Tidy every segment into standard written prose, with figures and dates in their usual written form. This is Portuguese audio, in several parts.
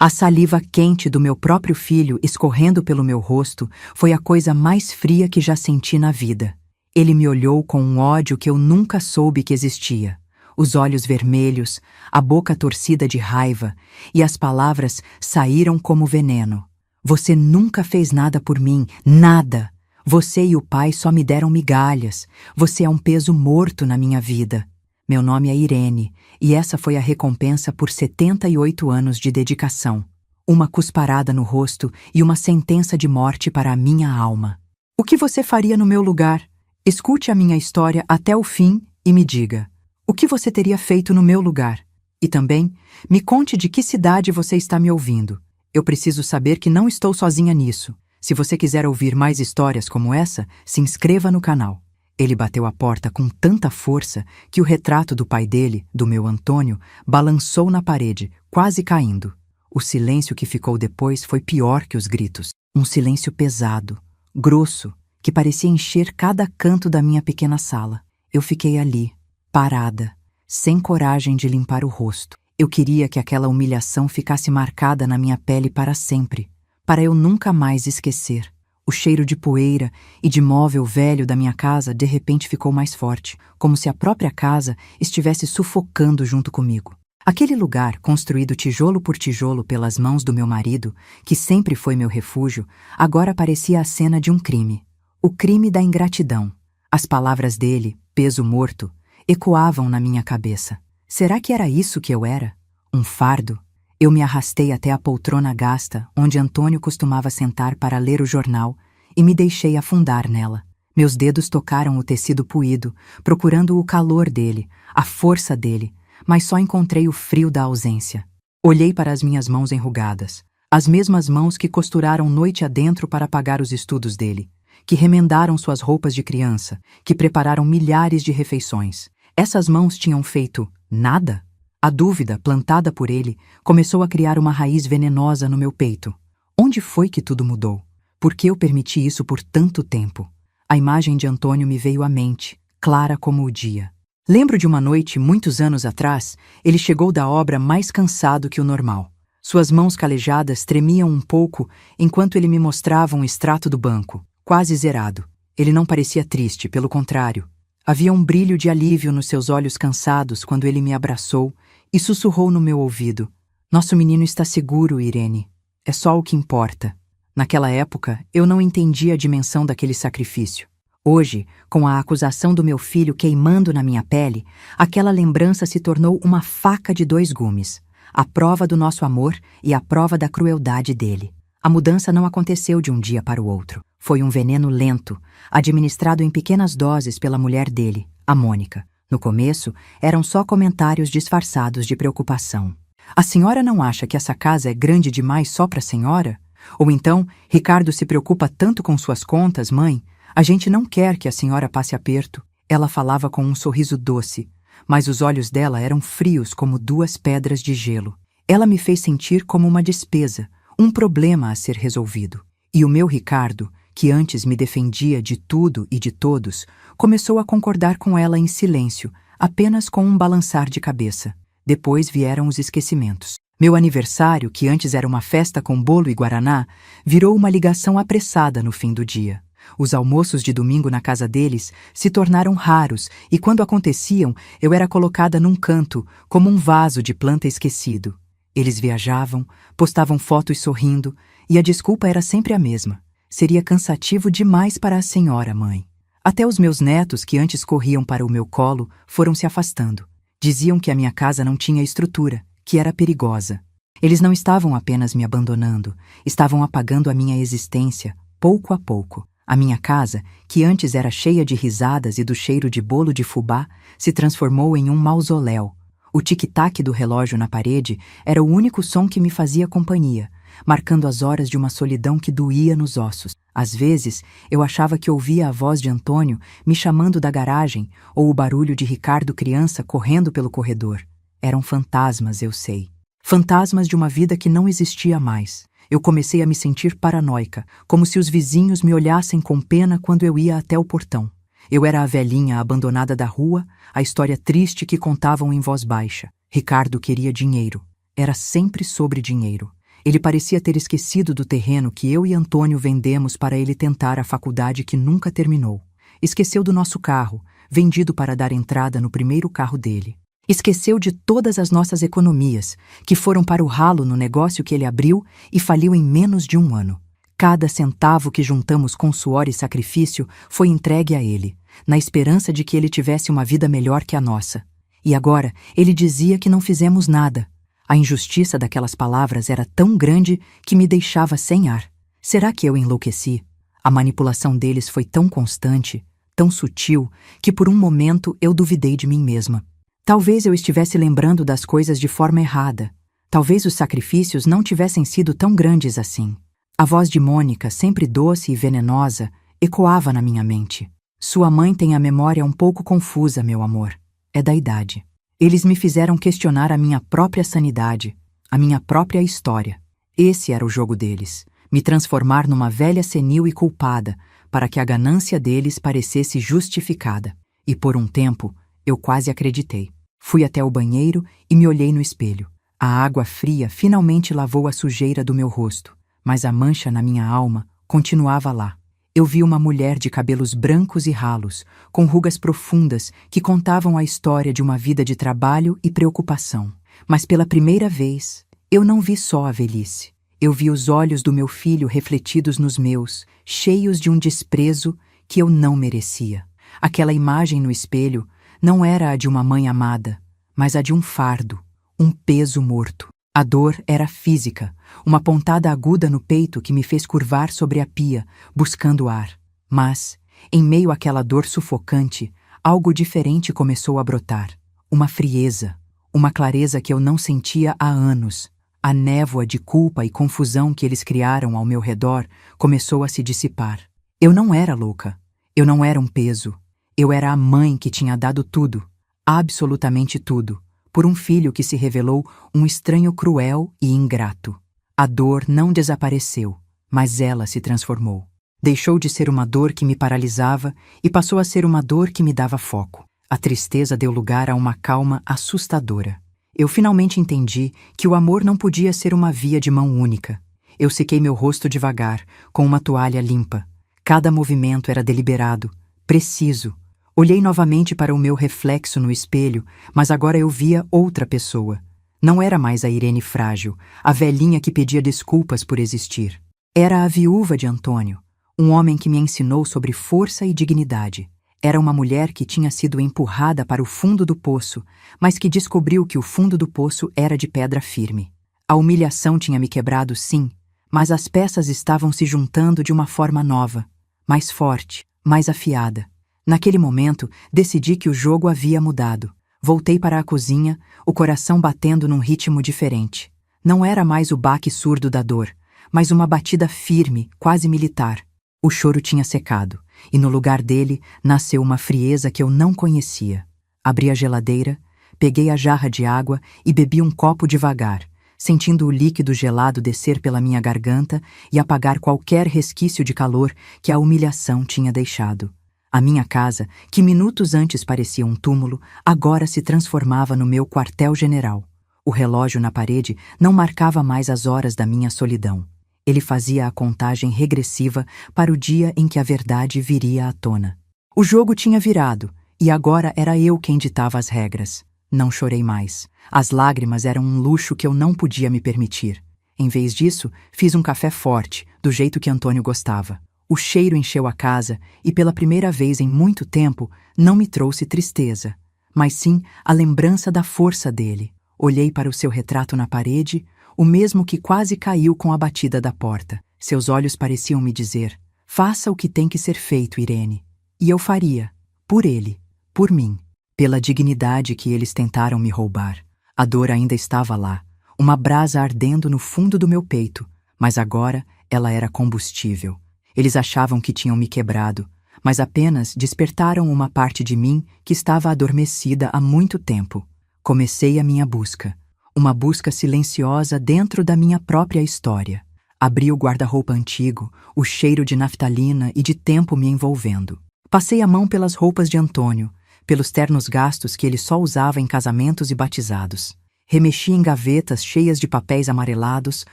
A saliva quente do meu próprio filho escorrendo pelo meu rosto foi a coisa mais fria que já senti na vida. Ele me olhou com um ódio que eu nunca soube que existia. Os olhos vermelhos, a boca torcida de raiva, e as palavras saíram como veneno. Você nunca fez nada por mim, nada! Você e o pai só me deram migalhas. Você é um peso morto na minha vida. Meu nome é Irene, e essa foi a recompensa por 78 anos de dedicação. Uma cusparada no rosto e uma sentença de morte para a minha alma. O que você faria no meu lugar? Escute a minha história até o fim e me diga. O que você teria feito no meu lugar? E também, me conte de que cidade você está me ouvindo. Eu preciso saber que não estou sozinha nisso. Se você quiser ouvir mais histórias como essa, se inscreva no canal. Ele bateu a porta com tanta força que o retrato do pai dele, do meu Antônio, balançou na parede, quase caindo. O silêncio que ficou depois foi pior que os gritos. Um silêncio pesado, grosso, que parecia encher cada canto da minha pequena sala. Eu fiquei ali, parada, sem coragem de limpar o rosto. Eu queria que aquela humilhação ficasse marcada na minha pele para sempre, para eu nunca mais esquecer. O cheiro de poeira e de móvel velho da minha casa de repente ficou mais forte, como se a própria casa estivesse sufocando junto comigo. Aquele lugar, construído tijolo por tijolo pelas mãos do meu marido, que sempre foi meu refúgio, agora parecia a cena de um crime. O crime da ingratidão. As palavras dele, peso morto, ecoavam na minha cabeça. Será que era isso que eu era? Um fardo? Eu me arrastei até a poltrona gasta, onde Antônio costumava sentar para ler o jornal, e me deixei afundar nela. Meus dedos tocaram o tecido puído, procurando o calor dele, a força dele, mas só encontrei o frio da ausência. Olhei para as minhas mãos enrugadas, as mesmas mãos que costuraram noite adentro para pagar os estudos dele, que remendaram suas roupas de criança, que prepararam milhares de refeições. Essas mãos tinham feito nada? A dúvida, plantada por ele, começou a criar uma raiz venenosa no meu peito. Onde foi que tudo mudou? Por que eu permiti isso por tanto tempo? A imagem de Antônio me veio à mente, clara como o dia. Lembro de uma noite, muitos anos atrás, ele chegou da obra mais cansado que o normal. Suas mãos calejadas tremiam um pouco enquanto ele me mostrava um extrato do banco, quase zerado. Ele não parecia triste, pelo contrário. Havia um brilho de alívio nos seus olhos cansados quando ele me abraçou e sussurrou no meu ouvido. Nosso menino está seguro, Irene. É só o que importa. Naquela época, eu não entendia a dimensão daquele sacrifício. Hoje, com a acusação do meu filho queimando na minha pele, aquela lembrança se tornou uma faca de dois gumes. A prova do nosso amor e a prova da crueldade dele. A mudança não aconteceu de um dia para o outro. Foi um veneno lento, administrado em pequenas doses pela mulher dele, a Mônica. No começo, eram só comentários disfarçados de preocupação. A senhora não acha que essa casa é grande demais só para a senhora? Ou então, Ricardo se preocupa tanto com suas contas, mãe? A gente não quer que a senhora passe aperto. Ela falava com um sorriso doce, mas os olhos dela eram frios como duas pedras de gelo. Ela me fez sentir como uma despesa, um problema a ser resolvido. E o meu Ricardo, que antes me defendia de tudo e de todos, começou a concordar com ela em silêncio, apenas com um balançar de cabeça. Depois vieram os esquecimentos. Meu aniversário, que antes era uma festa com bolo e guaraná, virou uma ligação apressada no fim do dia. Os almoços de domingo na casa deles se tornaram raros e, quando aconteciam, eu era colocada num canto, como um vaso de planta esquecido. Eles viajavam, postavam fotos sorrindo, e a desculpa era sempre a mesma. Seria cansativo demais para a senhora, mãe. Até os meus netos, que antes corriam para o meu colo, foram se afastando. Diziam que a minha casa não tinha estrutura, que era perigosa. Eles não estavam apenas me abandonando, estavam apagando a minha existência, pouco a pouco. A minha casa, que antes era cheia de risadas e do cheiro de bolo de fubá, se transformou em um mausoléu. O tic-tac do relógio na parede era o único som que me fazia companhia, marcando as horas de uma solidão que doía nos ossos. Às vezes, eu achava que ouvia a voz de Antônio me chamando da garagem ou o barulho de Ricardo criança correndo pelo corredor. Eram fantasmas, eu sei. Fantasmas de uma vida que não existia mais. Eu comecei a me sentir paranoica, como se os vizinhos me olhassem com pena quando eu ia até o portão. Eu era a velhinha abandonada da rua, a história triste que contavam em voz baixa. Ricardo queria dinheiro. Era sempre sobre dinheiro. Ele parecia ter esquecido do terreno que eu e Antônio vendemos para ele tentar a faculdade que nunca terminou. Esqueceu do nosso carro, vendido para dar entrada no primeiro carro dele. Esqueceu de todas as nossas economias, que foram para o ralo no negócio que ele abriu e faliu em menos de um ano. Cada centavo que juntamos com suor e sacrifício foi entregue a ele, na esperança de que ele tivesse uma vida melhor que a nossa. E agora ele dizia que não fizemos nada. A injustiça daquelas palavras era tão grande que me deixava sem ar. Será que eu enlouqueci? A manipulação deles foi tão constante, tão sutil, que por um momento eu duvidei de mim mesma. Talvez eu estivesse lembrando das coisas de forma errada. Talvez os sacrifícios não tivessem sido tão grandes assim. A voz de Mônica, sempre doce e venenosa, ecoava na minha mente. Sua mãe tem a memória um pouco confusa, meu amor. É da idade. Eles me fizeram questionar a minha própria sanidade, a minha própria história. Esse era o jogo deles, me transformar numa velha senil e culpada, para que a ganância deles parecesse justificada. E por um tempo, eu quase acreditei. Fui até o banheiro e me olhei no espelho. A água fria finalmente lavou a sujeira do meu rosto, mas a mancha na minha alma continuava lá. Eu vi uma mulher de cabelos brancos e ralos, com rugas profundas que contavam a história de uma vida de trabalho e preocupação. Mas pela primeira vez, eu não vi só a velhice. Eu vi os olhos do meu filho refletidos nos meus, cheios de um desprezo que eu não merecia. Aquela imagem no espelho não era a de uma mãe amada, mas a de um fardo, um peso morto. A dor era física, uma pontada aguda no peito que me fez curvar sobre a pia, buscando ar. Mas, em meio àquela dor sufocante, algo diferente começou a brotar. Uma frieza, uma clareza que eu não sentia há anos. A névoa de culpa e confusão que eles criaram ao meu redor começou a se dissipar. Eu não era louca. Eu não era um peso. Eu era a mãe que tinha dado tudo, absolutamente tudo, por um filho que se revelou um estranho cruel e ingrato. A dor não desapareceu, mas ela se transformou. Deixou de ser uma dor que me paralisava e passou a ser uma dor que me dava foco. A tristeza deu lugar a uma calma assustadora. Eu finalmente entendi que o amor não podia ser uma via de mão única. Eu sequei meu rosto devagar, com uma toalha limpa. Cada movimento era deliberado, preciso. Olhei novamente para o meu reflexo no espelho, mas agora eu via outra pessoa. Não era mais a Irene frágil, a velhinha que pedia desculpas por existir. Era a viúva de Antônio, um homem que me ensinou sobre força e dignidade. Era uma mulher que tinha sido empurrada para o fundo do poço, mas que descobriu que o fundo do poço era de pedra firme. A humilhação tinha me quebrado, sim, mas as peças estavam se juntando de uma forma nova, mais forte, mais afiada. Naquele momento, decidi que o jogo havia mudado. Voltei para a cozinha, o coração batendo num ritmo diferente. Não era mais o baque surdo da dor, mas uma batida firme, quase militar. O choro tinha secado, e no lugar dele nasceu uma frieza que eu não conhecia. Abri a geladeira, peguei a jarra de água e bebi um copo devagar, sentindo o líquido gelado descer pela minha garganta e apagar qualquer resquício de calor que a humilhação tinha deixado. A minha casa, que minutos antes parecia um túmulo, agora se transformava no meu quartel-general. O relógio na parede não marcava mais as horas da minha solidão. Ele fazia a contagem regressiva para o dia em que a verdade viria à tona. O jogo tinha virado, e agora era eu quem ditava as regras. Não chorei mais. As lágrimas eram um luxo que eu não podia me permitir. Em vez disso, fiz um café forte, do jeito que Antônio gostava. O cheiro encheu a casa e, pela primeira vez em muito tempo, não me trouxe tristeza, mas sim a lembrança da força dele. Olhei para o seu retrato na parede, o mesmo que quase caiu com a batida da porta. Seus olhos pareciam me dizer: faça o que tem que ser feito, Irene. E eu faria. Por ele. Por mim. Pela dignidade que eles tentaram me roubar. A dor ainda estava lá, uma brasa ardendo no fundo do meu peito, mas agora ela era combustível. Eles achavam que tinham me quebrado, mas apenas despertaram uma parte de mim que estava adormecida há muito tempo. Comecei a minha busca. Uma busca silenciosa dentro da minha própria história. Abri o guarda-roupa antigo, o cheiro de naftalina e de tempo me envolvendo. Passei a mão pelas roupas de Antônio, pelos ternos gastos que ele só usava em casamentos e batizados. Remexi em gavetas cheias de papéis amarelados,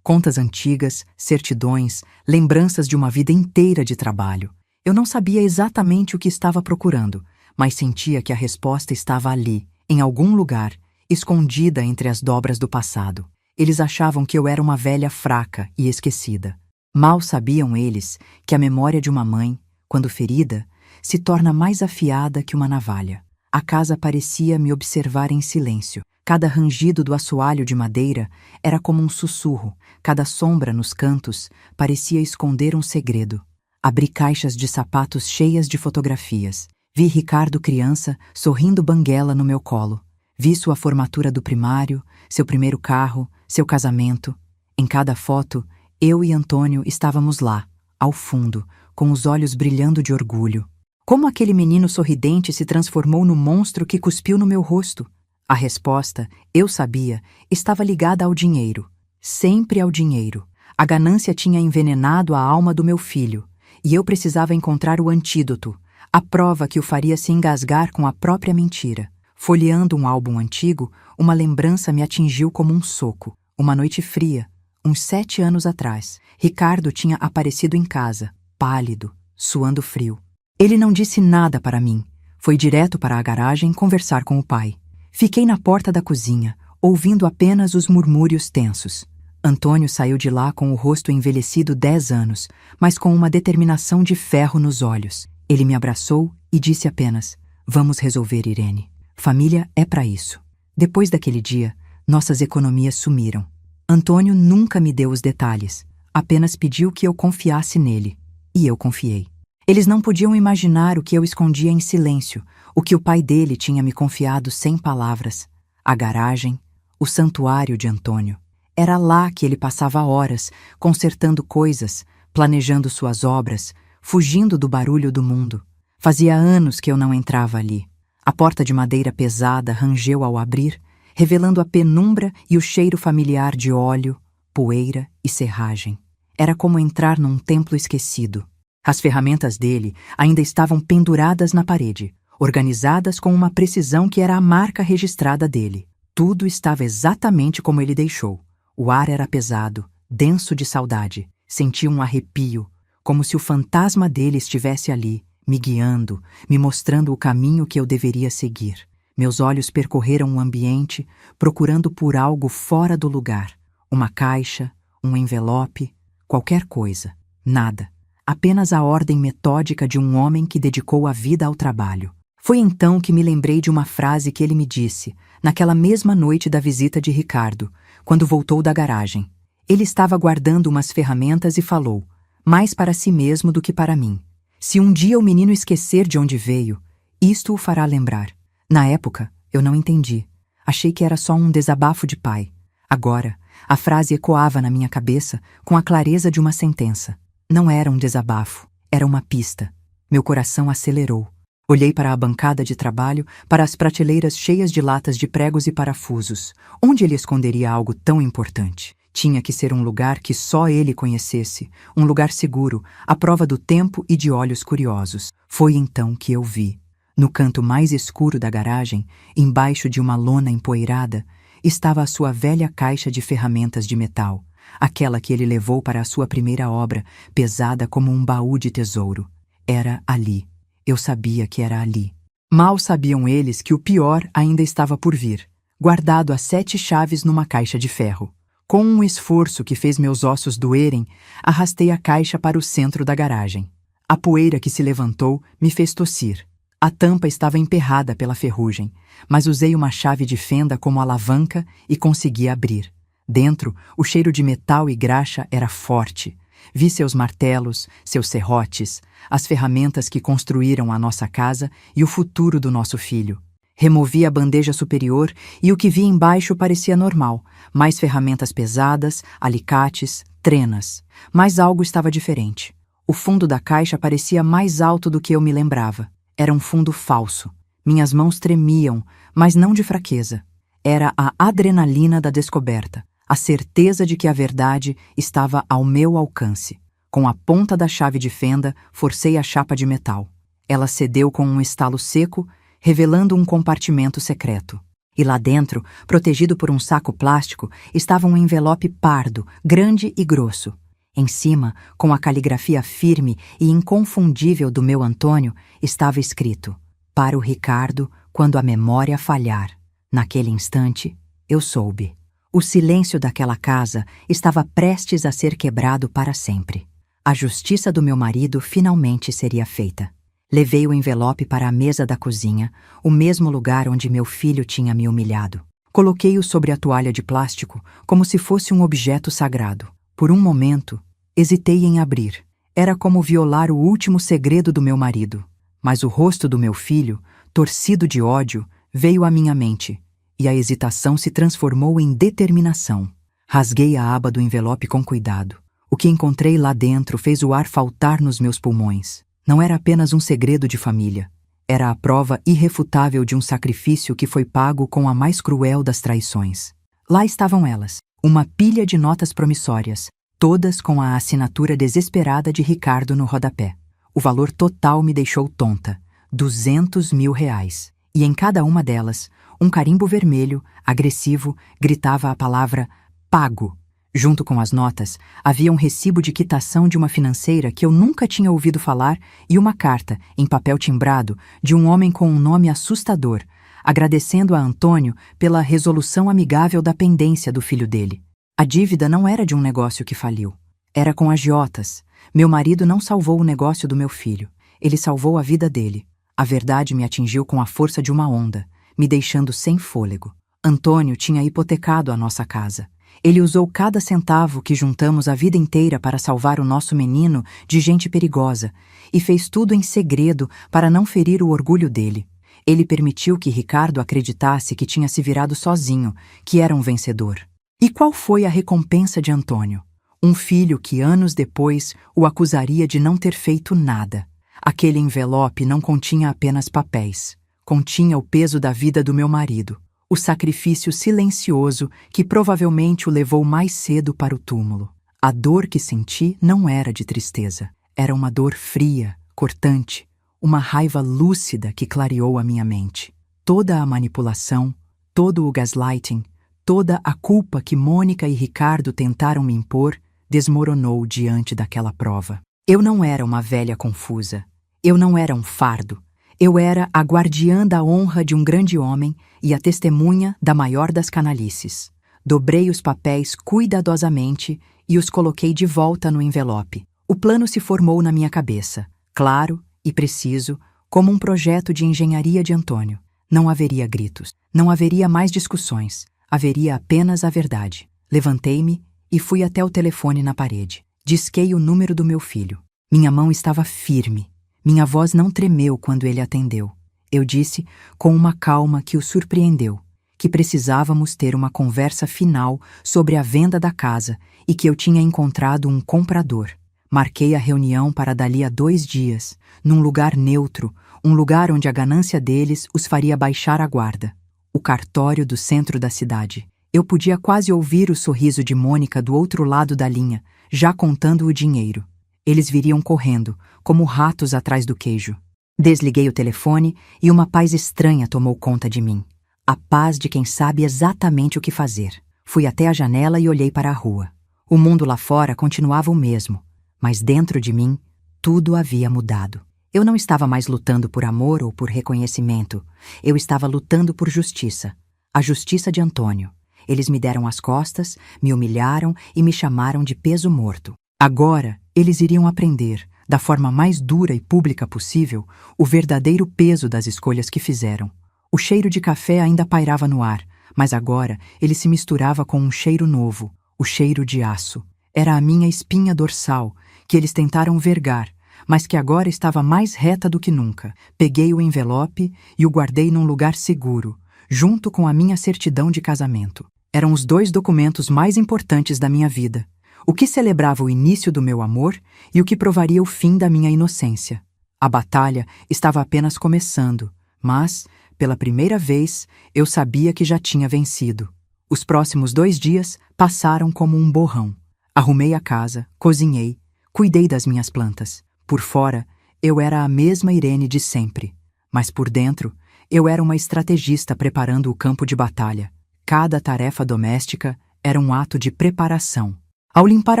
Contas antigas, certidões, lembranças de uma vida inteira de trabalho. Eu não sabia exatamente o que estava procurando, mas sentia que a resposta estava ali, em algum lugar, escondida entre as dobras do passado. Eles achavam que eu era uma velha fraca e esquecida. Mal sabiam eles que a memória de uma mãe, quando ferida, se torna mais afiada que uma navalha. A casa parecia me observar em silêncio. Cada rangido do assoalho de madeira era como um sussurro, cada sombra nos cantos parecia esconder um segredo. Abri caixas de sapatos cheias de fotografias. Vi Ricardo criança sorrindo banguela no meu colo. Vi sua formatura do primário, seu primeiro carro, seu casamento. Em cada foto, eu e Antônio estávamos lá, ao fundo, com os olhos brilhando de orgulho. Como aquele menino sorridente se transformou no monstro que cuspiu no meu rosto? A resposta, eu sabia, estava ligada ao dinheiro. Sempre ao dinheiro. A ganância tinha envenenado a alma do meu filho, e eu precisava encontrar o antídoto, a prova que o faria se engasgar com a própria mentira. Folheando um álbum antigo, uma lembrança me atingiu como um soco. Uma noite fria, uns 7 anos atrás, Ricardo tinha aparecido em casa, pálido, suando frio. Ele não disse nada para mim. Foi direto para a garagem conversar com o pai. Fiquei na porta da cozinha, ouvindo apenas os murmúrios tensos. Antônio saiu de lá com o rosto envelhecido 10 anos, mas com uma determinação de ferro nos olhos. Ele me abraçou e disse apenas: "Vamos resolver, Irene. Família é para isso." Depois daquele dia, nossas economias sumiram. Antônio nunca me deu os detalhes, apenas pediu que eu confiasse nele. E eu confiei. Eles não podiam imaginar o que eu escondia em silêncio, o que o pai dele tinha me confiado sem palavras. A garagem, o santuário de Antônio. Era lá que ele passava horas, consertando coisas, planejando suas obras, fugindo do barulho do mundo. Fazia anos que eu não entrava ali. A porta de madeira pesada rangeu ao abrir, revelando a penumbra e o cheiro familiar de óleo, poeira e serragem. Era como entrar num templo esquecido. As ferramentas dele ainda estavam penduradas na parede, organizadas com uma precisão que era a marca registrada dele. Tudo estava exatamente como ele deixou. O ar era pesado, denso de saudade. Senti um arrepio, como se o fantasma dele estivesse ali, me guiando, me mostrando o caminho que eu deveria seguir. Meus olhos percorreram o ambiente, procurando por algo fora do lugar. Uma caixa, um envelope, qualquer coisa. Nada. Apenas a ordem metódica de um homem que dedicou a vida ao trabalho. Foi então que me lembrei de uma frase que ele me disse, naquela mesma noite da visita de Ricardo, quando voltou da garagem. Ele estava guardando umas ferramentas e falou, mais para si mesmo do que para mim: "Se um dia o menino esquecer de onde veio, isto o fará lembrar." Na época, eu não entendi. Achei que era só um desabafo de pai. Agora, a frase ecoava na minha cabeça com a clareza de uma sentença. Não era um desabafo, era uma pista. Meu coração acelerou. Olhei para a bancada de trabalho, para as prateleiras cheias de latas de pregos e parafusos. Onde ele esconderia algo tão importante? Tinha que ser um lugar que só ele conhecesse, um lugar seguro, à prova do tempo e de olhos curiosos. Foi então que eu vi. No canto mais escuro da garagem, embaixo de uma lona empoeirada, estava a sua velha caixa de ferramentas de metal, aquela que ele levou para a sua primeira obra, pesada como um baú de tesouro. Era ali. Eu sabia que era ali. Mal sabiam eles que o pior ainda estava por vir, guardado a 7 chaves numa caixa de ferro. Com um esforço que fez meus ossos doerem, arrastei a caixa para o centro da garagem. A poeira que se levantou me fez tossir. A tampa estava emperrada pela ferrugem, mas usei uma chave de fenda como alavanca e consegui abrir. Dentro, o cheiro de metal e graxa era forte. Vi seus martelos, seus serrotes, as ferramentas que construíram a nossa casa e o futuro do nosso filho. Removi a bandeja superior e o que vi embaixo parecia normal. Mais ferramentas pesadas, alicates, trenas. Mas algo estava diferente. O fundo da caixa parecia mais alto do que eu me lembrava. Era um fundo falso. Minhas mãos tremiam, mas não de fraqueza. Era a adrenalina da descoberta. A certeza de que a verdade estava ao meu alcance. Com a ponta da chave de fenda, forcei a chapa de metal. Ela cedeu com um estalo seco, revelando um compartimento secreto. E lá dentro, protegido por um saco plástico, estava um envelope pardo, grande e grosso. Em cima, com a caligrafia firme e inconfundível do meu Antônio, estava escrito: para o Ricardo, quando a memória falhar. Naquele instante, eu soube. O silêncio daquela casa estava prestes a ser quebrado para sempre. A justiça do meu marido finalmente seria feita. Levei o envelope para a mesa da cozinha, o mesmo lugar onde meu filho tinha me humilhado. Coloquei-o sobre a toalha de plástico, como se fosse um objeto sagrado. Por um momento, hesitei em abrir. Era como violar o último segredo do meu marido. Mas o rosto do meu filho, torcido de ódio, veio à minha mente, e a hesitação se transformou em determinação. Rasguei a aba do envelope com cuidado. O que encontrei lá dentro fez o ar faltar nos meus pulmões. Não era apenas um segredo de família. Era a prova irrefutável de um sacrifício que foi pago com a mais cruel das traições. Lá estavam elas, uma pilha de notas promissórias, todas com a assinatura desesperada de Ricardo no rodapé. O valor total me deixou tonta, R$ 200.000. E em cada uma delas, um carimbo vermelho, agressivo, gritava a palavra pago. Junto com as notas, havia um recibo de quitação de uma financeira que eu nunca tinha ouvido falar e uma carta, em papel timbrado, de um homem com um nome assustador, agradecendo a Antônio pela resolução amigável da pendência do filho dele. A dívida não era de um negócio que faliu. Era com agiotas. Meu marido não salvou o negócio do meu filho. Ele salvou a vida dele. A verdade me atingiu com a força de uma onda, me deixando sem fôlego. Antônio tinha hipotecado a nossa casa. Ele usou cada centavo que juntamos a vida inteira para salvar o nosso menino de gente perigosa e fez tudo em segredo para não ferir o orgulho dele. Ele permitiu que Ricardo acreditasse que tinha se virado sozinho, que era um vencedor. E qual foi a recompensa de Antônio? Um filho que anos depois o acusaria de não ter feito nada. Aquele envelope não continha apenas papéis. Continha o peso da vida do meu marido. O sacrifício silencioso que provavelmente o levou mais cedo para o túmulo. A dor que senti não era de tristeza. Era uma dor fria, cortante, uma raiva lúcida que clareou a minha mente. Toda a manipulação, todo o gaslighting, toda a culpa que Mônica e Ricardo tentaram me impor desmoronou diante daquela prova. Eu não era uma velha confusa. Eu não era um fardo. Eu era a guardiã da honra de um grande homem e a testemunha da maior das canalices. Dobrei os papéis cuidadosamente e os coloquei de volta no envelope. O plano se formou na minha cabeça, claro e preciso, como um projeto de engenharia de Antônio. Não haveria gritos, não haveria mais discussões, haveria apenas a verdade. Levantei-me e fui até o telefone na parede. Disquei o número do meu filho. Minha mão estava firme. Minha voz não tremeu quando ele atendeu. Eu disse, com uma calma que o surpreendeu, que precisávamos ter uma conversa final sobre a venda da casa e que eu tinha encontrado um comprador. Marquei a reunião para dali a 2 dias, num lugar neutro, um lugar onde a ganância deles os faria baixar a guarda. O cartório do centro da cidade. Eu podia quase ouvir o sorriso de Mônica do outro lado da linha, já contando o dinheiro. Eles viriam correndo, como ratos atrás do queijo. Desliguei o telefone e uma paz estranha tomou conta de mim. A paz de quem sabe exatamente o que fazer. Fui até a janela e olhei para a rua. O mundo lá fora continuava o mesmo, mas dentro de mim, tudo havia mudado. Eu não estava mais lutando por amor ou por reconhecimento. Eu estava lutando por justiça. A justiça de Antônio. Eles me deram as costas, me humilharam e me chamaram de peso morto. Agora, eles iriam aprender, da forma mais dura e pública possível, o verdadeiro peso das escolhas que fizeram. O cheiro de café ainda pairava no ar, mas agora ele se misturava com um cheiro novo, o cheiro de aço. Era a minha espinha dorsal, que eles tentaram vergar, mas que agora estava mais reta do que nunca. Peguei o envelope e o guardei num lugar seguro, junto com a minha certidão de casamento. Eram os 2 documentos mais importantes da minha vida. O que celebrava o início do meu amor e o que provaria o fim da minha inocência. A batalha estava apenas começando, mas, pela primeira vez, eu sabia que já tinha vencido. Os próximos 2 dias passaram como um borrão. Arrumei a casa, cozinhei, cuidei das minhas plantas. Por fora, eu era a mesma Irene de sempre, mas por dentro, Eu era uma estrategista preparando o campo de batalha. Cada tarefa doméstica era um ato de preparação. Ao limpar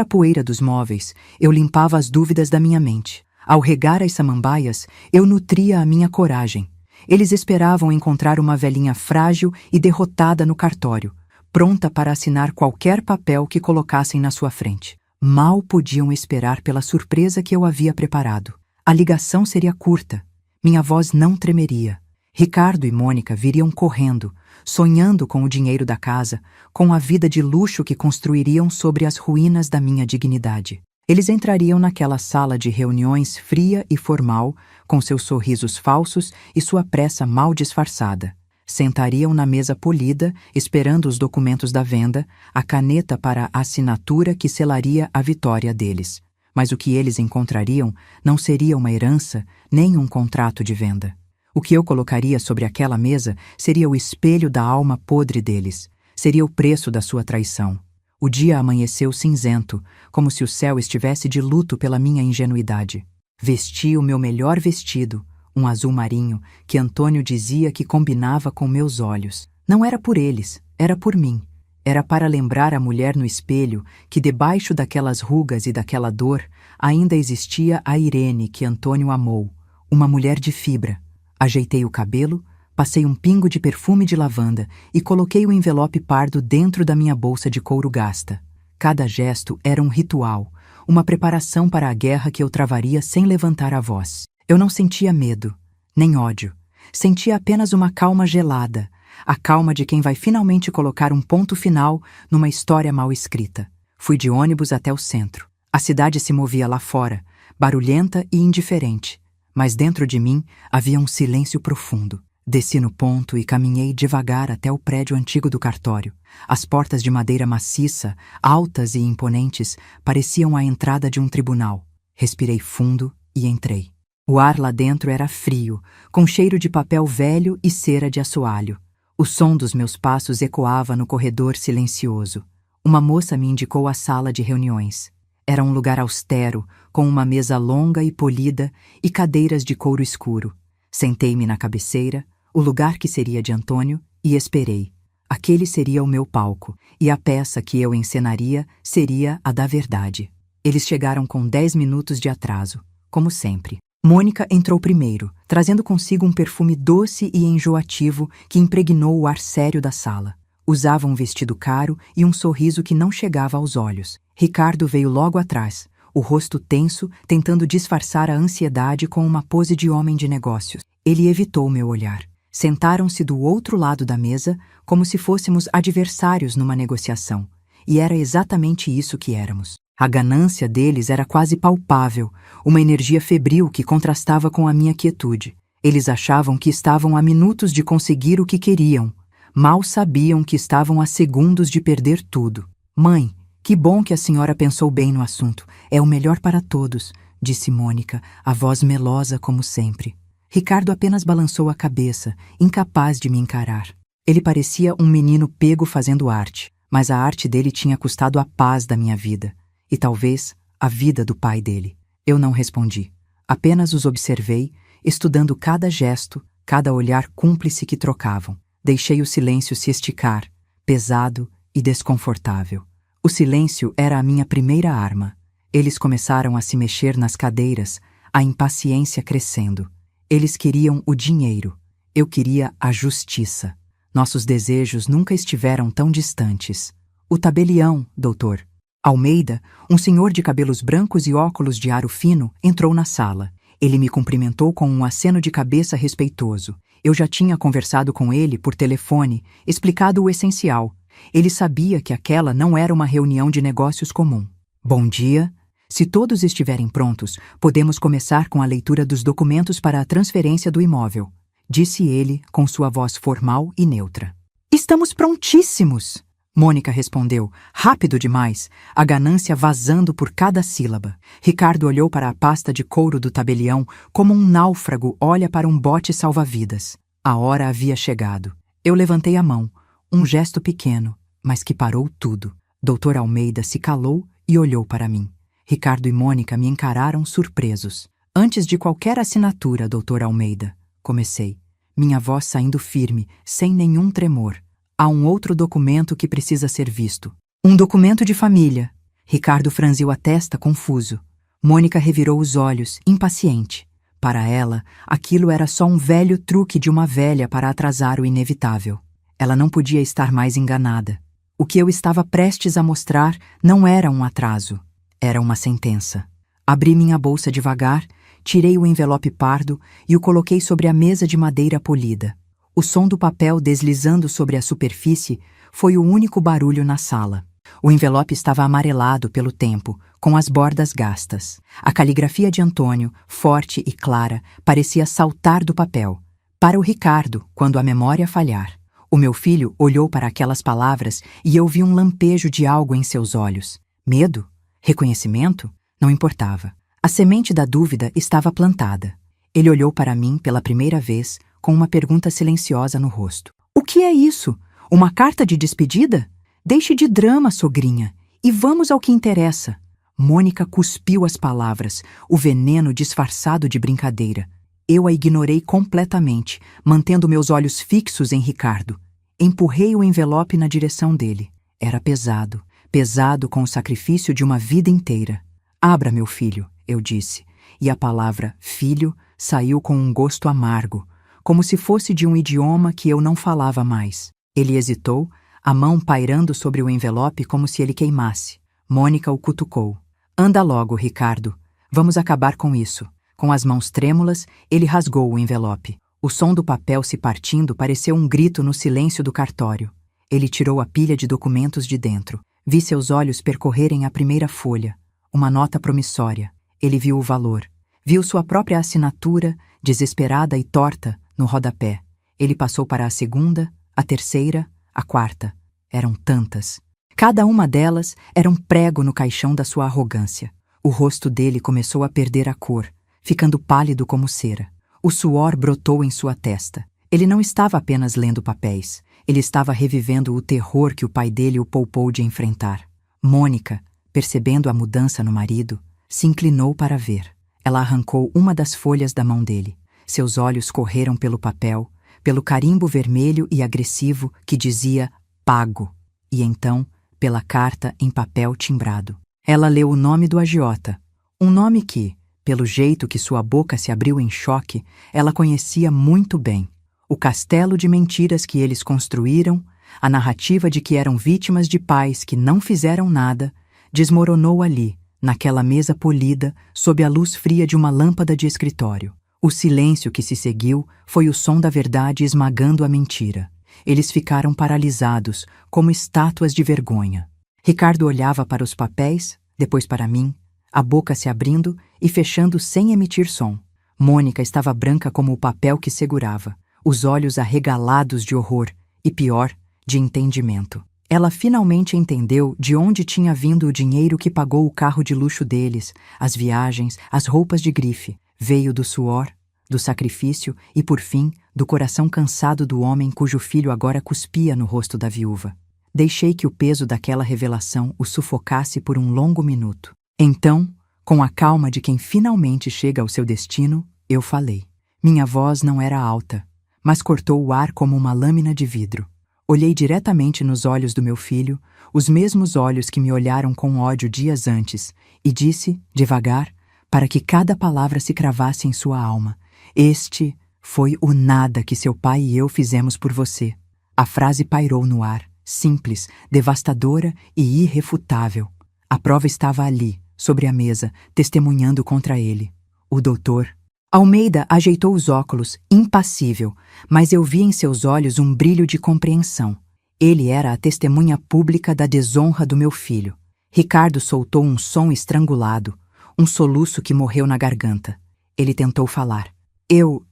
a poeira dos móveis, eu limpava as dúvidas da minha mente. Ao regar as samambaias, eu nutria a minha coragem. Eles esperavam encontrar uma velhinha frágil e derrotada no cartório, pronta para assinar qualquer papel que colocassem na sua frente. Mal podiam esperar pela surpresa que eu havia preparado. A ligação seria curta. Minha voz não tremeria. Ricardo e Mônica viriam correndo, sonhando com o dinheiro da casa, com a vida de luxo que construiriam sobre as ruínas da minha dignidade. Eles entrariam naquela sala de reuniões fria e formal, com seus sorrisos falsos e sua pressa mal disfarçada. Sentariam na mesa polida, esperando os documentos da venda, a caneta para a assinatura que selaria a vitória deles. Mas o que eles encontrariam não seria uma herança, nem um contrato de venda. O que eu colocaria sobre aquela mesa seria o espelho da alma podre deles. Seria o preço da sua traição. O dia amanheceu cinzento, como se o céu estivesse de luto pela minha ingenuidade. Vesti o meu melhor vestido, um azul marinho, que Antônio dizia que combinava com meus olhos. Não era por eles, era por mim. Era para lembrar a mulher no espelho que debaixo daquelas rugas e daquela dor ainda existia a Irene que Antônio amou, uma mulher de fibra. Ajeitei o cabelo, passei um pingo de perfume de lavanda e coloquei o envelope pardo dentro da minha bolsa de couro gasta. Cada gesto era um ritual, uma preparação para a guerra que eu travaria sem levantar a voz. Eu não sentia medo, nem ódio. Sentia apenas uma calma gelada, a calma de quem vai finalmente colocar um ponto final numa história mal escrita. Fui de ônibus até o centro. A cidade se movia lá fora, barulhenta e indiferente, mas dentro de mim havia um silêncio profundo. Desci no ponto e caminhei devagar até o prédio antigo do cartório. As portas de madeira maciça, altas e imponentes, pareciam a entrada de um tribunal. Respirei fundo e entrei. O ar lá dentro era frio, com cheiro de papel velho e cera de assoalho. O som dos meus passos ecoava no corredor silencioso. Uma moça me indicou a sala de reuniões. Era um lugar austero, com uma mesa longa e polida e cadeiras de couro escuro. Sentei-me na cabeceira, o lugar que seria de Antônio, e esperei. Aquele seria o meu palco, e a peça que eu encenaria seria a da verdade. Eles chegaram com 10 minutos de atraso, como sempre. Mônica entrou primeiro, trazendo consigo um perfume doce e enjoativo que impregnou o ar sério da sala. Usava um vestido caro e um sorriso que não chegava aos olhos. Ricardo veio logo atrás, o rosto tenso, tentando disfarçar a ansiedade com uma pose de homem de negócios. Ele evitou meu olhar. Sentaram-se do outro lado da mesa, como se fôssemos adversários numa negociação. E era exatamente isso que éramos. A ganância deles era quase palpável, uma energia febril que contrastava com a minha quietude. Eles achavam que estavam a minutos de conseguir o que queriam. Mal sabiam que estavam a segundos de perder tudo. Mãe, que bom que a senhora pensou bem no assunto. É o melhor para todos, disse Mônica, a voz melosa como sempre. Ricardo apenas balançou a cabeça, incapaz de me encarar. Ele parecia um menino pego fazendo arte, mas a arte dele tinha custado a paz da minha vida, e talvez a vida do pai dele. Eu não respondi. Apenas os observei, estudando cada gesto, cada olhar cúmplice que trocavam. Deixei o silêncio se esticar, pesado e desconfortável. O silêncio era a minha primeira arma. Eles começaram a se mexer nas cadeiras, a impaciência crescendo. Eles queriam o dinheiro. Eu queria a justiça. Nossos desejos nunca estiveram tão distantes. O tabelião, doutor. Almeida, um senhor de cabelos brancos e óculos de aro fino, entrou na sala. Ele me cumprimentou com um aceno de cabeça respeitoso. Eu já tinha conversado com ele por telefone, explicado o essencial. Ele sabia que aquela não era uma reunião de negócios comum. Bom dia. Se todos estiverem prontos, podemos começar com a leitura dos documentos para a transferência do imóvel, disse ele com sua voz formal e neutra. Estamos prontíssimos! Mônica respondeu, rápido demais, a ganância vazando por cada sílaba. Ricardo olhou para a pasta de couro do tabelião como um náufrago olha para um bote salva-vidas. A hora havia chegado. Eu levantei a mão, um gesto pequeno, mas que parou tudo. Doutor Almeida se calou e olhou para mim. Ricardo e Mônica me encararam surpresos. Antes de qualquer assinatura, doutor Almeida, comecei. minha voz saindo firme, sem nenhum tremor. Há um outro documento que precisa ser visto. Um documento de família. Ricardo franziu a testa, confuso. Mônica revirou os olhos, impaciente. Para ela, aquilo era só um velho truque de uma velha para atrasar o inevitável. Ela não podia estar mais enganada. O que eu estava prestes a mostrar não era um atraso. Era uma sentença. Abri minha bolsa devagar, tirei o envelope pardo e o coloquei sobre a mesa de madeira polida. O som do papel deslizando sobre a superfície foi o único barulho na sala. O envelope estava amarelado pelo tempo, com as bordas gastas. A caligrafia de Antônio, forte e clara, parecia saltar do papel. Para o Ricardo, quando a memória falhar. O meu filho olhou para aquelas palavras e eu vi um lampejo de algo em seus olhos. Medo? Reconhecimento? Não importava. A semente da dúvida estava plantada. Ele olhou para mim pela primeira vez, com uma pergunta silenciosa no rosto. O que é isso? Uma carta de despedida? Deixe de drama, sogrinha, e vamos ao que interessa. Mônica cuspiu as palavras, o veneno disfarçado de brincadeira. Eu a ignorei completamente, mantendo meus olhos fixos em Ricardo. Empurrei o envelope na direção dele. Era pesado, pesado com o sacrifício de uma vida inteira. Abra, meu filho, eu disse, e a palavra filho saiu com um gosto amargo, como se fosse de um idioma que eu não falava mais. Ele hesitou, a mão pairando sobre o envelope como se ele queimasse. Mônica o cutucou. Anda logo, Ricardo. Vamos acabar com isso. Com as mãos trêmulas, ele rasgou o envelope. O som do papel se partindo pareceu um grito no silêncio do cartório. Ele tirou a pilha de documentos de dentro. Vi seus olhos percorrerem a primeira folha. Uma nota promissória. Ele viu o valor. Viu sua própria assinatura, desesperada e torta, no rodapé. Ele passou para a segunda, a terceira, a quarta. Eram tantas. Cada uma delas era um prego no caixão da sua arrogância. O rosto dele começou a perder a cor, ficando pálido como cera. O suor brotou em sua testa. Ele não estava apenas lendo papéis. Ele estava revivendo o terror que o pai dele o poupou de enfrentar. Mônica, percebendo a mudança no marido, se inclinou para ver. Ela arrancou uma das folhas da mão dele. Seus olhos correram pelo papel, pelo carimbo vermelho e agressivo que dizia pago, e então pela carta em papel timbrado. Ela leu o nome do agiota, um nome que, pelo jeito que sua boca se abriu em choque, ela conhecia muito bem. O castelo de mentiras que eles construíram, a narrativa de que eram vítimas de pais que não fizeram nada, desmoronou ali, naquela mesa polida, sob a luz fria de uma lâmpada de escritório. O silêncio que se seguiu foi o som da verdade esmagando a mentira. Eles ficaram paralisados, como estátuas de vergonha. Ricardo olhava para os papéis, depois para mim, a boca se abrindo e fechando sem emitir som. Mônica estava branca como o papel que segurava, os olhos arregalados de horror e, pior, de entendimento. Ela finalmente entendeu de onde tinha vindo o dinheiro que pagou o carro de luxo deles, as viagens, as roupas de grife. Veio do suor, do sacrifício e, por fim, do coração cansado do homem cujo filho agora cuspia no rosto da viúva. Deixei que o peso daquela revelação o sufocasse por um longo minuto. Então, com a calma de quem finalmente chega ao seu destino, eu falei. Minha voz não era alta, mas cortou o ar como uma lâmina de vidro. Olhei diretamente nos olhos do meu filho, os mesmos olhos que me olharam com ódio dias antes, e disse, devagar, para que cada palavra se cravasse em sua alma: este foi o nada que seu pai e eu fizemos por você. A frase pairou no ar, simples, devastadora e irrefutável. A prova estava ali, sobre a mesa, testemunhando contra ele. O doutor. Almeida ajeitou os óculos, impassível, mas eu vi em seus olhos um brilho de compreensão. Ele era a testemunha pública da desonra do meu filho. Ricardo soltou um som estrangulado, um soluço que morreu na garganta. Ele tentou falar. Eu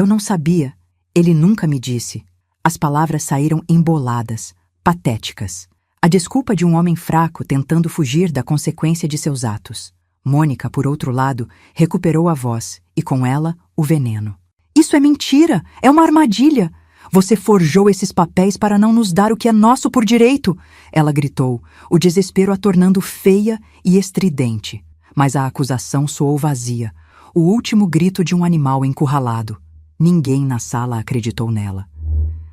não sabia. Ele nunca me disse. As palavras saíram emboladas, patéticas. A desculpa de um homem fraco tentando fugir da consequência de seus atos. Mônica, por outro lado, recuperou a voz, e com ela, o veneno. Isso é mentira! É uma armadilha! Você forjou esses papéis para não nos dar o que é nosso por direito! Ela gritou, o desespero a tornando feia e estridente. Mas a acusação soou vazia, o último grito de um animal encurralado. Ninguém na sala acreditou nela.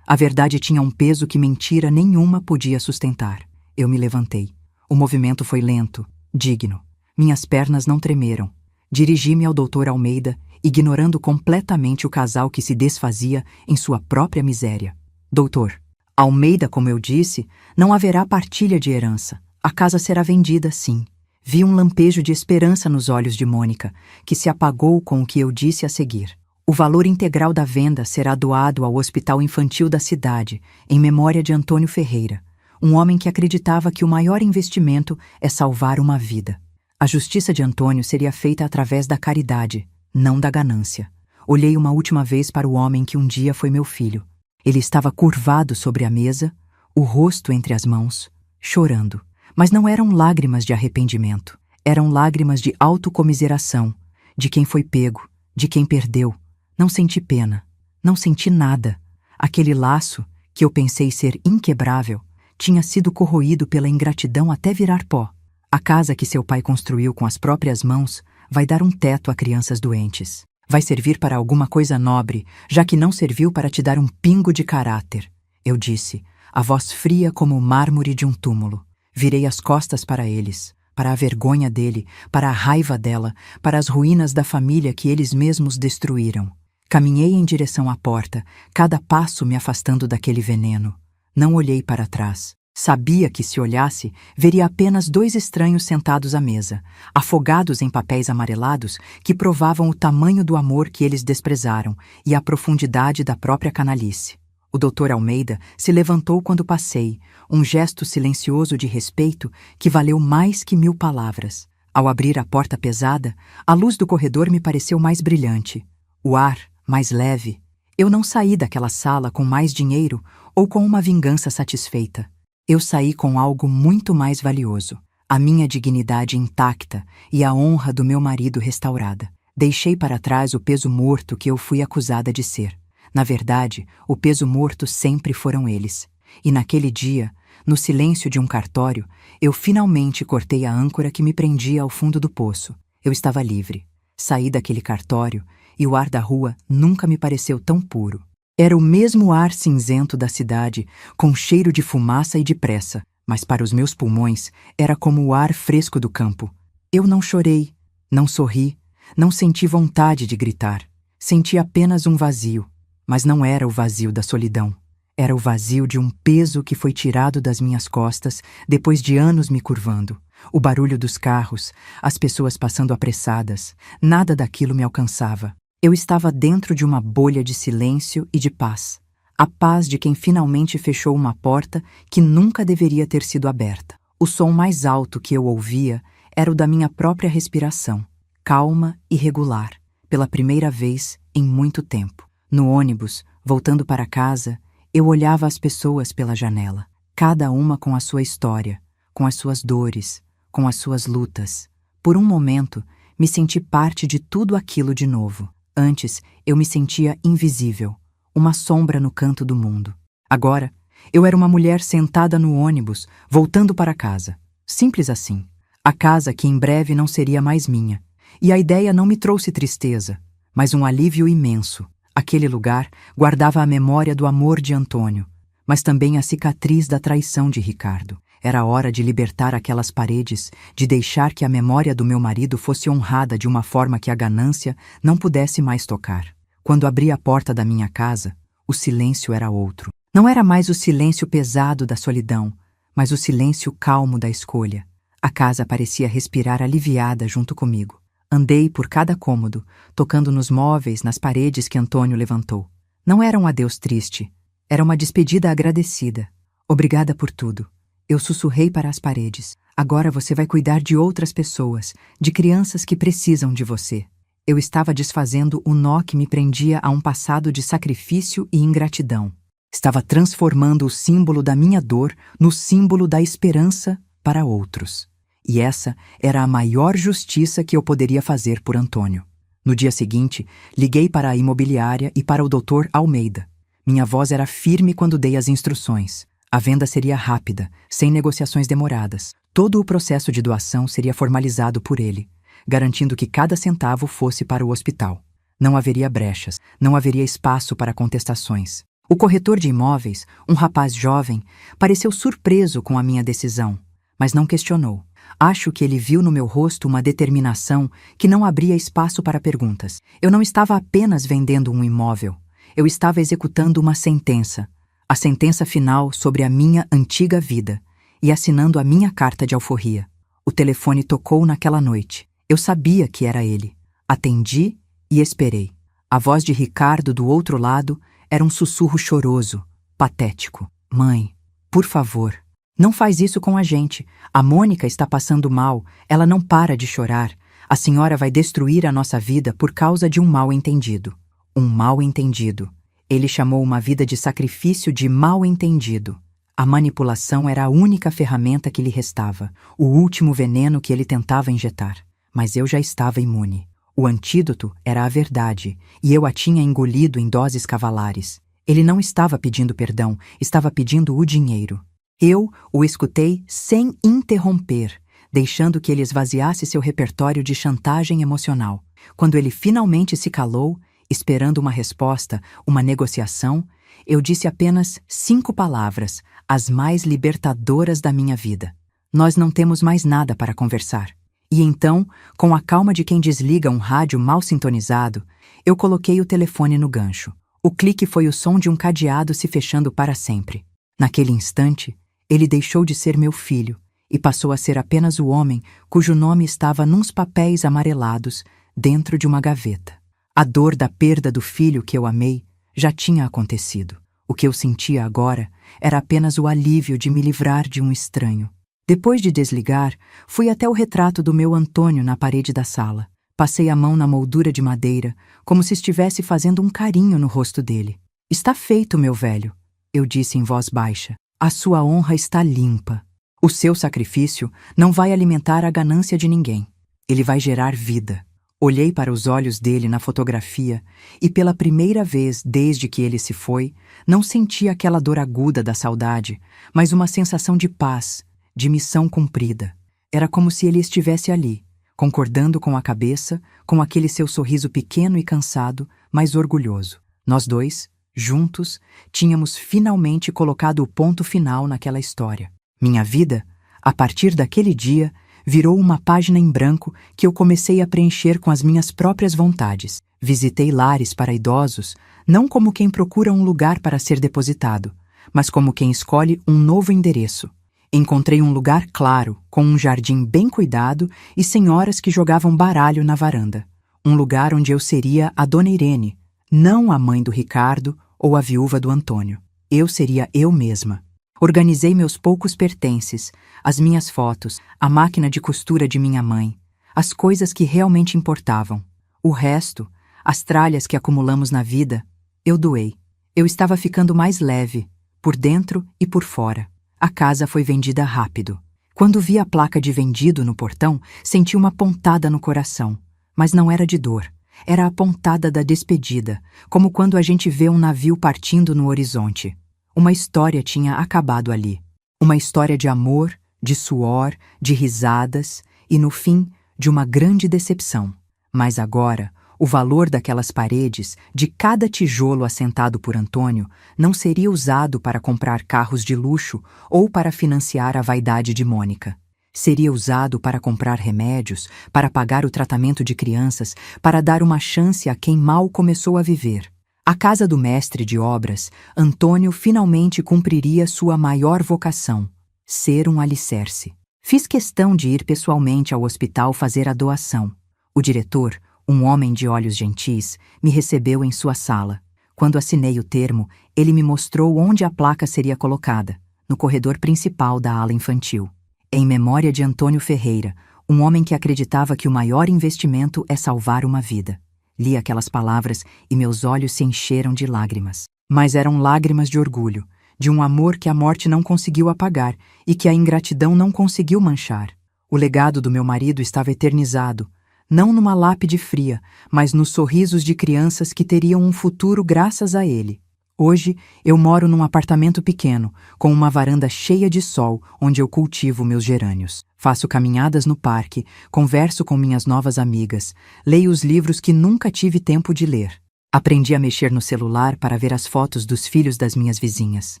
A verdade tinha um peso que mentira nenhuma podia sustentar. Eu me levantei. O movimento foi lento, digno. Minhas pernas não tremeram. Dirigi-me ao Dr. Almeida, ignorando completamente o casal que se desfazia em sua própria miséria. Doutor Almeida, como eu disse, não haverá partilha de herança. A casa será vendida, sim. Vi um lampejo de esperança nos olhos de Mônica, que se apagou com o que eu disse a seguir. O valor integral da venda será doado ao Hospital Infantil da cidade, em memória de Antônio Ferreira, um homem que acreditava que o maior investimento é salvar uma vida. A justiça de Antônio seria feita através da caridade, não da ganância. Olhei uma última vez para o homem que um dia foi meu filho. Ele estava curvado sobre a mesa, o rosto entre as mãos, chorando. Mas não eram lágrimas de arrependimento. Eram lágrimas de autocomiseração, de quem foi pego, de quem perdeu. Não senti pena, não senti nada. Aquele laço, que eu pensei ser inquebrável, tinha sido corroído pela ingratidão até virar pó. A casa que seu pai construiu com as próprias mãos vai dar um teto a crianças doentes. Vai servir para alguma coisa nobre, já que não serviu para te dar um pingo de caráter. Eu disse, a voz fria como o mármore de um túmulo. Virei as costas para eles, para a vergonha dele, para a raiva dela, para as ruínas da família que eles mesmos destruíram. Caminhei em direção à porta, cada passo me afastando daquele veneno. Não olhei para trás. Sabia que, se olhasse, veria apenas dois estranhos sentados à mesa, afogados em papéis amarelados que provavam o tamanho do amor que eles desprezaram e a profundidade da própria canalice. O Dr. Almeida se levantou quando passei, um gesto silencioso de respeito que valeu mais que 1000 palavras. Ao abrir a porta pesada, a luz do corredor me pareceu mais brilhante. O ar, mais leve. Eu não saí daquela sala com mais dinheiro ou com uma vingança satisfeita. Eu saí com algo muito mais valioso. A minha dignidade intacta e a honra do meu marido restaurada. Deixei para trás o peso morto que eu fui acusada de ser. Na verdade, o peso morto sempre foram eles. E naquele dia, no silêncio de um cartório, eu finalmente cortei a âncora que me prendia ao fundo do poço. Eu estava livre. Saí daquele cartório e o ar da rua nunca me pareceu tão puro. Era o mesmo ar cinzento da cidade, com cheiro de fumaça e de pressa, mas para os meus pulmões era como o ar fresco do campo. Eu não chorei, não sorri, não senti vontade de gritar. Senti apenas um vazio. Mas não era o vazio da solidão. Era o vazio de um peso que foi tirado das minhas costas depois de anos me curvando. O barulho dos carros, as pessoas passando apressadas, nada daquilo me alcançava. Eu estava dentro de uma bolha de silêncio e de paz. A paz de quem finalmente fechou uma porta que nunca deveria ter sido aberta. O som mais alto que eu ouvia era o da minha própria respiração, calma e regular, pela primeira vez em muito tempo. No ônibus, voltando para casa, eu olhava as pessoas pela janela, cada uma com a sua história, com as suas dores, com as suas lutas. Por um momento, me senti parte de tudo aquilo de novo. Antes, eu me sentia invisível, uma sombra no canto do mundo. Agora, eu era uma mulher sentada no ônibus, voltando para casa. Simples assim. A casa que em breve não seria mais minha. E a ideia não me trouxe tristeza, mas um alívio imenso. Aquele lugar guardava a memória do amor de Antônio, mas também a cicatriz da traição de Ricardo. Era hora de libertar aquelas paredes, de deixar que a memória do meu marido fosse honrada de uma forma que a ganância não pudesse mais tocar. Quando abri a porta da minha casa, o silêncio era outro. Não era mais o silêncio pesado da solidão, mas o silêncio calmo da escolha. A casa parecia respirar aliviada junto comigo. Andei por cada cômodo, tocando nos móveis, nas paredes que Antônio levantou. Não era um adeus triste, era uma despedida agradecida. Obrigada por tudo. Eu sussurrei para as paredes. Agora você vai cuidar de outras pessoas, de crianças que precisam de você. Eu estava desfazendo o nó que me prendia a um passado de sacrifício e ingratidão. Estava transformando o símbolo da minha dor no símbolo da esperança para outros. E essa era a maior justiça que eu poderia fazer por Antônio. No dia seguinte, liguei para a imobiliária e para o Dr. Almeida. Minha voz era firme quando dei as instruções. A venda seria rápida, sem negociações demoradas. Todo o processo de doação seria formalizado por ele, garantindo que cada centavo fosse para o hospital. Não haveria brechas, não haveria espaço para contestações. O corretor de imóveis, um rapaz jovem, pareceu surpreso com a minha decisão, mas não questionou. Acho que ele viu no meu rosto uma determinação que não abria espaço para perguntas. Eu não estava apenas vendendo um imóvel. Eu estava executando uma sentença, a sentença final sobre a minha antiga vida, e assinando a minha carta de alforria. O telefone tocou naquela noite. Eu sabia que era ele. Atendi e esperei. A voz de Ricardo do outro lado era um sussurro choroso, patético. Mãe, por favor, não faz isso com a gente. A Mônica está passando mal, ela não para de chorar. A senhora vai destruir a nossa vida por causa de um mal-entendido. Um mal-entendido. Ele chamou uma vida de sacrifício de mal-entendido. A manipulação era a única ferramenta que lhe restava, o último veneno que ele tentava injetar. Mas eu já estava imune. O antídoto era a verdade, e eu a tinha engolido em doses cavalares. Ele não estava pedindo perdão, estava pedindo o dinheiro. Eu o escutei sem interromper, deixando que ele esvaziasse seu repertório de chantagem emocional. Quando ele finalmente se calou, esperando uma resposta, uma negociação, eu disse apenas 5 palavras, as mais libertadoras da minha vida. Nós não temos mais nada para conversar. E então, com a calma de quem desliga um rádio mal sintonizado, eu coloquei o telefone no gancho. O clique foi o som de um cadeado se fechando para sempre. Naquele instante, ele deixou de ser meu filho e passou a ser apenas o homem cujo nome estava nuns papéis amarelados dentro de uma gaveta. A dor da perda do filho que eu amei já tinha acontecido. O que eu sentia agora era apenas o alívio de me livrar de um estranho. Depois de desligar, fui até o retrato do meu Antônio na parede da sala. Passei a mão na moldura de madeira, como se estivesse fazendo um carinho no rosto dele. Está feito, meu velho, eu disse em voz baixa. A sua honra está limpa. O seu sacrifício não vai alimentar a ganância de ninguém. Ele vai gerar vida. Olhei para os olhos dele na fotografia e, pela primeira vez desde que ele se foi, não senti aquela dor aguda da saudade, mas uma sensação de paz, de missão cumprida. Era como se ele estivesse ali, concordando com a cabeça, com aquele seu sorriso pequeno e cansado, mas orgulhoso. Nós dois, juntos, tínhamos finalmente colocado o ponto final naquela história. Minha vida, a partir daquele dia, virou uma página em branco que eu comecei a preencher com as minhas próprias vontades. Visitei lares para idosos, não como quem procura um lugar para ser depositado, mas como quem escolhe um novo endereço. Encontrei um lugar claro, com um jardim bem cuidado e senhoras que jogavam baralho na varanda. Um lugar onde eu seria a Dona Irene, não a mãe do Ricardo ou a viúva do Antônio. Eu seria eu mesma. Organizei meus poucos pertences, as minhas fotos, a máquina de costura de minha mãe, as coisas que realmente importavam. O resto, as tralhas que acumulamos na vida, eu doei. Eu estava ficando mais leve, por dentro e por fora. A casa foi vendida rápido. Quando vi a placa de vendido no portão, senti uma pontada no coração. Mas não era de dor. Era a pontada da despedida, como quando a gente vê um navio partindo no horizonte. Uma história tinha acabado ali. Uma história de amor, de suor, de risadas e, no fim, de uma grande decepção. Mas agora, o valor daquelas paredes, de cada tijolo assentado por Antônio, não seria usado para comprar carros de luxo ou para financiar a vaidade de Mônica. Seria usado para comprar remédios, para pagar o tratamento de crianças, para dar uma chance a quem mal começou a viver. A casa do mestre de obras, Antônio finalmente cumpriria sua maior vocação, ser um alicerce. Fiz questão de ir pessoalmente ao hospital fazer a doação. O diretor, um homem de olhos gentis, me recebeu em sua sala. Quando assinei o termo, ele me mostrou onde a placa seria colocada, no corredor principal da ala infantil. Em memória de Antônio Ferreira, um homem que acreditava que o maior investimento é salvar uma vida. Li aquelas palavras e meus olhos se encheram de lágrimas. Mas eram lágrimas de orgulho, de um amor que a morte não conseguiu apagar e que a ingratidão não conseguiu manchar. O legado do meu marido estava eternizado, não numa lápide fria, mas nos sorrisos de crianças que teriam um futuro graças a ele. Hoje, eu moro num apartamento pequeno, com uma varanda cheia de sol, onde eu cultivo meus gerânios. Faço caminhadas no parque, converso com minhas novas amigas, leio os livros que nunca tive tempo de ler. Aprendi a mexer no celular para ver as fotos dos filhos das minhas vizinhas.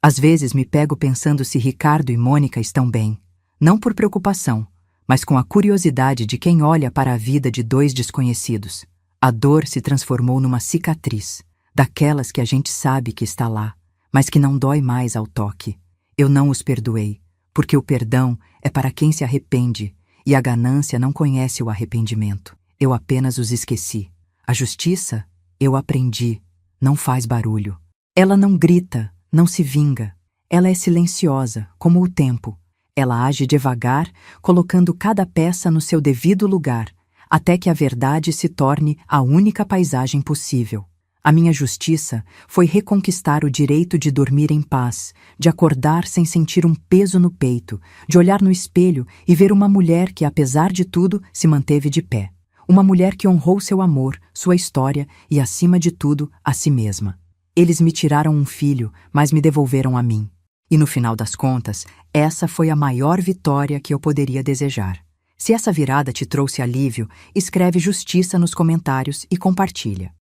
Às vezes me pego pensando se Ricardo e Mônica estão bem. Não por preocupação, mas com a curiosidade de quem olha para a vida de dois desconhecidos. A dor se transformou numa cicatriz, daquelas que a gente sabe que está lá, mas que não dói mais ao toque. Eu não os perdoei, porque o perdão é para quem se arrepende, e a ganância não conhece o arrependimento. Eu apenas os esqueci. A justiça, eu aprendi, não faz barulho. Ela não grita, não se vinga. Ela é silenciosa, como o tempo. Ela age devagar, colocando cada peça no seu devido lugar, até que a verdade se torne a única paisagem possível. A minha justiça foi reconquistar o direito de dormir em paz, de acordar sem sentir um peso no peito, de olhar no espelho e ver uma mulher que, apesar de tudo, se manteve de pé. Uma mulher que honrou seu amor, sua história e, acima de tudo, a si mesma. Eles me tiraram um filho, mas me devolveram a mim. E no final das contas, essa foi a maior vitória que eu poderia desejar. Se essa virada te trouxe alívio, escreve justiça nos comentários e compartilha.